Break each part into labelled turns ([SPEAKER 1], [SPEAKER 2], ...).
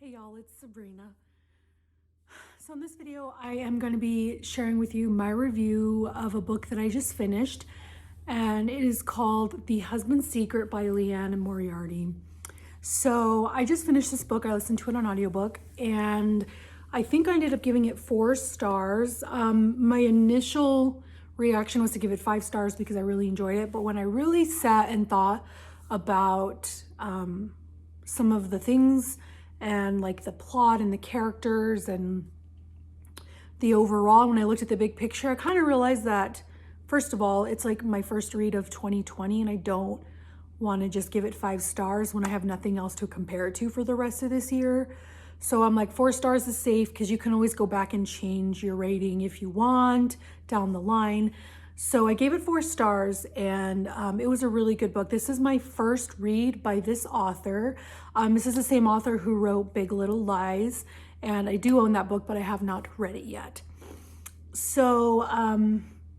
[SPEAKER 1] Hey y'all, it's Sabrina. So in this video, I am going to be sharing with you my review of a book that I just finished, and it is called The Husband's Secret by Liane Moriarty. So I just finished this book. I listened to it on audiobook, and I think I ended up giving it 4 stars. My initial reaction was to give it 5 stars because I really enjoyed it, but when I really sat and thought about some of the things and like the plot and the characters and the overall, when I looked at the big picture, I kind of realized that, first of all, it's like my first read of 2020, and I don't want to just give it 5 stars when I have nothing else to compare it to for the rest of this year. So I'm like, 4 stars is safe because you can always go back and change your rating if you want down the line. So I gave it 4 stars, and it was a really good book. This is my first read by this author. This is the same author who wrote Big Little Lies, and I do own that book, but I have not read it yet. So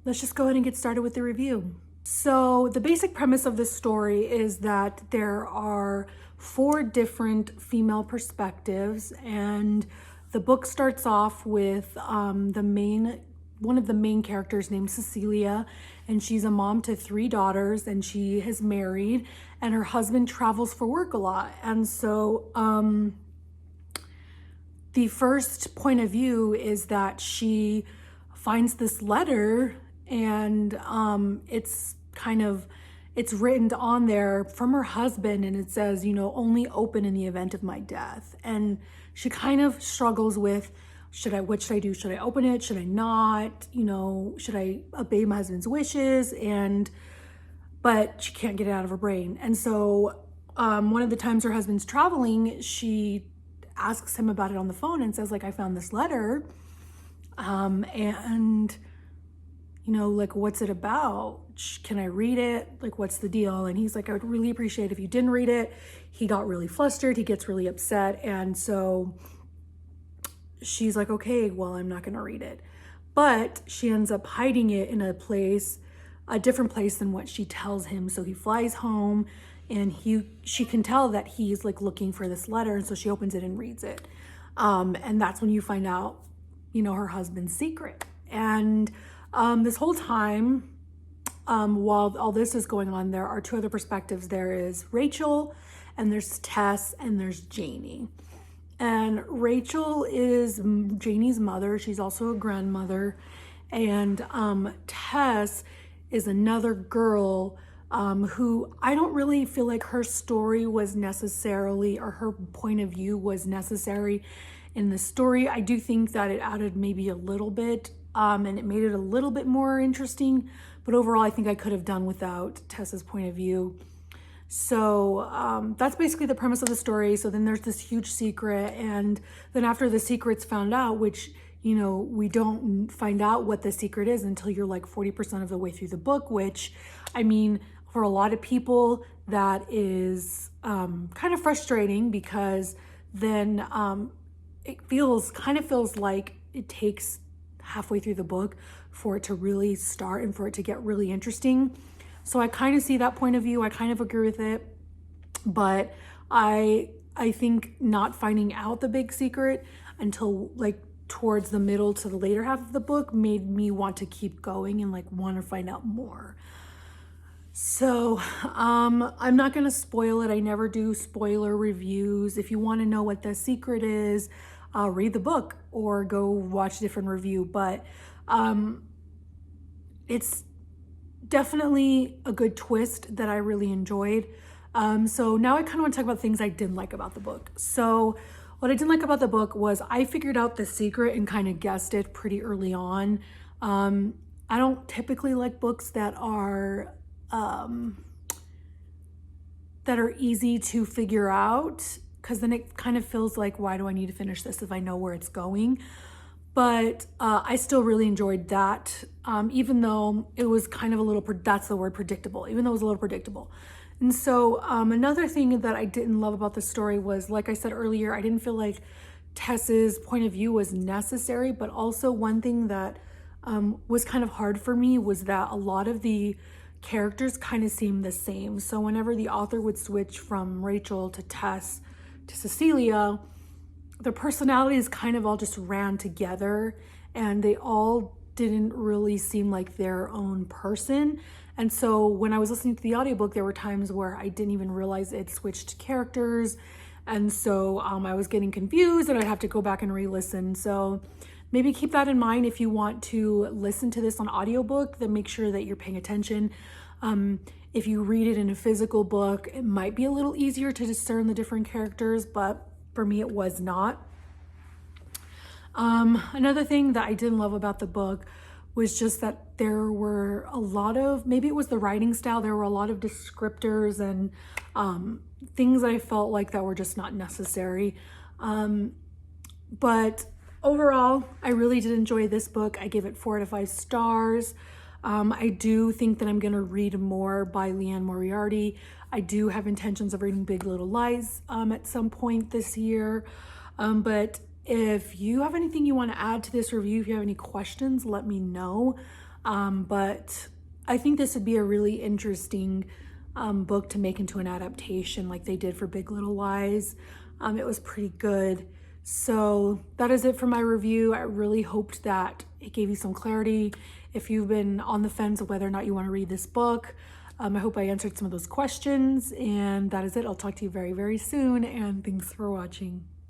[SPEAKER 1] let's just go ahead and get started with the review. So the basic premise of this story is that there are 4 different female perspectives, and the book starts off with one of the main characters named Cecilia, and she's a mom to 3 daughters, and she is married, and her husband travels for work a lot. And so the first point of view is that she finds this letter, and it's written on there from her husband, and it says, you know, only open in the event of my death. And she kind of struggles with, what should I do? Should I open it? Should I not? You know, should I obey my husband's wishes? But she can't get it out of her brain. And so one of the times her husband's traveling, she asks him about it on the phone and says, like, I found this letter. And, you know, like, what's it about? Can I read it? Like, what's the deal? And he's like, I would really appreciate if you didn't read it. He got really flustered. He gets really upset. And so she's like, okay, well, I'm not going to read it. But she ends up hiding it in a different place than what she tells him. So he flies home, and she can tell that he's like looking for this letter. And so she opens it and reads it. And that's when you find out, you know, her husband's secret. And this whole time, while all this is going on, there are 2 other perspectives. There is Rachel, and there's Tess, and there's Janie. And Rachel is Janie's mother. She's also a grandmother. And Tess is another girl who I don't really feel like her story was necessarily, or her point of view was necessary in the story. I do think that it added maybe a little bit, and it made it a little bit more interesting. But overall, I think I could have done without Tess's point of view. So that's basically the premise of the story. So then there's this huge secret, and then after the secret's found out, which, you know, we don't find out what the secret is until you're like 40% of the way through the book, which, I mean, for a lot of people, that is kind of frustrating, because then it kind of feels like it takes halfway through the book for it to really start and for it to get really interesting. So I kind of see that point of view. I kind of agree with it, but I think not finding out the big secret until like towards the middle to the later half of the book made me want to keep going and like want to find out more. So I'm not going to spoil it. I never do spoiler reviews. If you want to know what the secret is, read the book or go watch a different review. But it's definitely a good twist that I really enjoyed. So now I kind of want to talk about things I didn't like about the book. So what I didn't like about the book was I figured out the secret and kind of guessed it pretty early on. I don't typically like books that are easy to figure out, because then it kind of feels like, why do I need to finish this if I know where it's going? But I still really enjoyed that, even though it was kind of a little, that's the word, predictable, even though it was a little predictable. And so another thing that I didn't love about the story was, like I said earlier, I didn't feel like Tess's point of view was necessary, but also one thing that was kind of hard for me was that a lot of the characters kind of seemed the same. So whenever the author would switch from Rachel to Tess to Cecilia, their personalities kind of all just ran together, and they all didn't really seem like their own person. And so when I was listening to the audiobook, there were times where I didn't even realize it switched characters. And so I was getting confused and I'd have to go back and re-listen. So maybe keep that in mind if you want to listen to this on audiobook, then make sure that you're paying attention. If you read it in a physical book, it might be a little easier to discern the different characters, but for me, it was not. Another thing that I didn't love about the book was just that there were a lot of, maybe it was the writing style, there were a lot of descriptors and things that I felt like that were just not necessary. But overall, I really did enjoy this book. I gave it 4 out of 5 stars. I do think that I'm going to read more by Liane Moriarty. I do have intentions of reading Big Little Lies at some point this year. But if you have anything you want to add to this review, if you have any questions, let me know. But I think this would be a really interesting book to make into an adaptation like they did for Big Little Lies. It was pretty good. So that is it for my review. I really hoped that it gave you some clarity if you've been on the fence of whether or not you want to read this book. I hope I answered some of those questions, and that is it. I'll talk to you very, very soon, and thanks for watching.